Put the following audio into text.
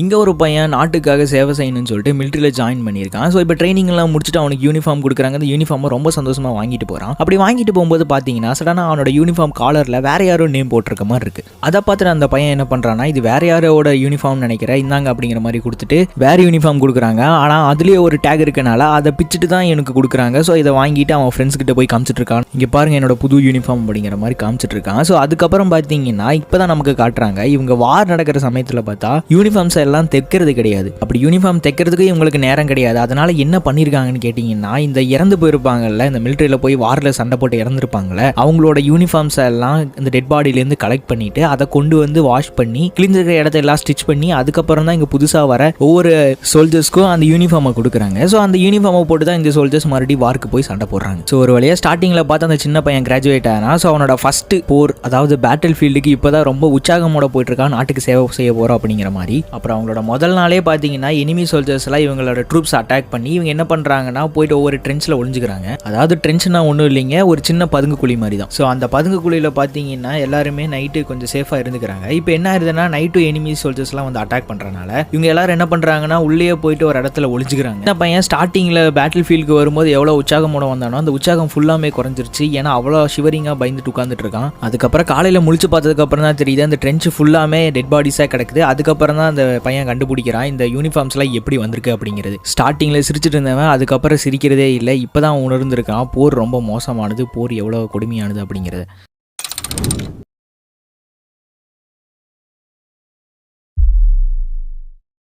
இங்கே ஒரு பையன் நாட்டுக்காக சேவை செய்யணும்னு சொல்லிட்டு மிலிட்ரியில் ஜாயின் பண்ணியிருக்கான். ஸோ இப்போ ட்ரைனிங்லாம் முடிச்சுட்டு அவனுக்கு யூனிஃபார்ம் கொடுக்குறாங்க. அந்த யூனிஃபார்மை ரொம்ப சந்தோஷமாக வாங்கிட்டு போகிறான். அப்படி வாங்கிட்டு போகும்போது பார்த்தீங்கன்னா சடனாக அவனோட யூனிஃபார்ம் காலரில் வேற யாரோ நேம் போட்டிருக்க மாதிரி இருக்குது. அதை பார்த்துட்டு அந்த பையன் என்ன பண்ணுறான்னா, இது வேற யாரோட யூனிஃபார்ம் நினைக்கிறேன், இந்தாங்க அப்படிங்கிற மாதிரி கொடுத்துட்டு வேற யூனிஃபார்ம் கொடுக்குறாங்க. ஆனால் அதுலேயே ஒரு டேக் இருக்கனால அதை பிச்சுட்டு தான் எனக்கு கொடுக்குறாங்க. ஸோ இதை வாங்கிட்டு அவன் ஃப்ரெண்ட்ஸ் கிட்ட போய் காமிச்சிட்டு இருக்கான். இங்கே பாருங்க என்னோட புது யூனிஃபார்ம் அப்படிங்கிற மாதிரி காமிச்சிட்டு இருக்கான். ஸோ அதுக்கப்புறம் பார்த்தீங்கன்னா இப்போ தான் நமக்கு காட்டுறாங்க, இவங்க வார் நடக்கிற சமயத்தில் பார்த்தா யூனிஃபார்ம்ஸ் எல்லாம் தைக்கிறது கிடையாது. அப்படி யூனிஃபார்ம் தைக்கிறதுக்கு இவங்களுக்கு நேரம் கிடையாது. அதனால என்ன பண்ணியிருக்காங்கன்னு கேட்டிங்கன்னா, இந்த இறந்து போயிருப்பாங்கல்ல, இந்த மிலிட்ரியில் போய் வாரில் சண்டை போட்டு இறந்துருப்பாங்கல்ல, அவங்களோட யூனிஃபார்ம்ஸ் எல்லாம் இந்த டெட் பாடியிலேருந்து கலெக்ட் பண்ணிட்டு அதை கொண்டு வந்து வாஷ் பண்ணி கிழிஞ்சிருக்கிற இடத்த எல்லாம் ஸ்டிச் பண்ணி அதுக்கப்புறம் தான் இங்கே புதுசாக வர ஒவ்வொரு சோல்ஜர்ஸ்க்கும் அந்த யூனிஃபார்மை கொடுக்குறாங்க. ஸோ அந்த யூனிஃபார்மை போட்டு தான் இந்த சோல்ஜர்ஸ் மறுபடியும் வார்க்கு போய் சண்டை போடுறாங்க. ஸோ ஒரு வழியாக ஸ்டார்டிங்கில் பார்த்து அந்த சின்ன பையன் கிராஜுவேட் ஆனா. ஸோ அவனோட ஃபர்ஸ்ட் போர், அதாவது பேட்டில் ஃபீல்டுக்கு இப்போ தான் ரொம்ப உற்சாகமோட போயிட்டு இருக்கான், நாட்டுக்கு சேவை செய்ய போகிறோம் அப்படிங்கிற மாதிரி. அப்புறம் அவங்களோட முதல் நாளே பார்த்தீங்கன்னா எனிமி சோல்ஜர்ஸ் எல்லாம் இவங்களோட ட்ரூப்ஸ் அட்டாக் பண்ணி இவங்க என்ன பண்ணுறாங்கன்னா போயிட்டு ஒவ்வொரு ட்ரென்ச்சில் ஒளிஞ்சுக்கிறாங்க. அதாவது ட்ரென்ச்னா ஒன்றும் இல்லைங்க, ஒரு சின்ன பதுங்கு குழி மாதிரி தான். ஸோ அந்த பதுங்கு குழியில் பார்த்தீங்கன்னா எல்லாருமே நைட்டு கொஞ்சம் சேஃபாக இருந்துக்கிறாங்க. இப்போ என்ன ஆயிருதுன்னா, நைட்டு எனிமி சோல்ஜர்ஸ்லாம் வந்து அட்டாக் பண்ணுறனால இவங்க எல்லாரும் என்ன பண்ணுறாங்கன்னா உள்ளே போயிட்டு ஒரு இடத்துல ஒளிஞ்சுக்கிறாங்க. இந்த பையன் ஸ்டார்டிங்கில் பேட்டில் ஃபீல்டுக்கு வரும்போது எவ்வளோ உற்சாகமோட வந்தானோ அந்த உற்சாகம் ஃபுல்லாமே குறைஞ்சிருச்சு. ஏன்னா அவ்வளோ ஷிவரிங்காக பயந்துட்டு உட்காந்துட்டு இருக்கான். அதுக்கப்புறம் காலையில் முழிச்சு பார்த்ததுக்கு அப்புறம் தான் தெரியுது அந்த ட்ரென்ச் ஃபுல்லாமே டெட் பாடிஸாக கிடக்குது. அதுக்கப்புறம் தான் அந்த பையன் கண்டுபிடிக்கிறான் இந்த யூனிஃபார்ம்ஸ்லாம் எப்படி வந்திருக்கு அப்படிங்கிறது. ஸ்டார்டிங்கில் சிரிச்சிட்டு இருந்தவன் அதுக்கப்புறம் சிரிக்கிறதே இல்லை. இப்போ தான் உணர்ந்திருக்கான் போர் ரொம்ப மோசமானது, போர் எவ்வளோ கொடுமையானது அப்படிங்கிறது.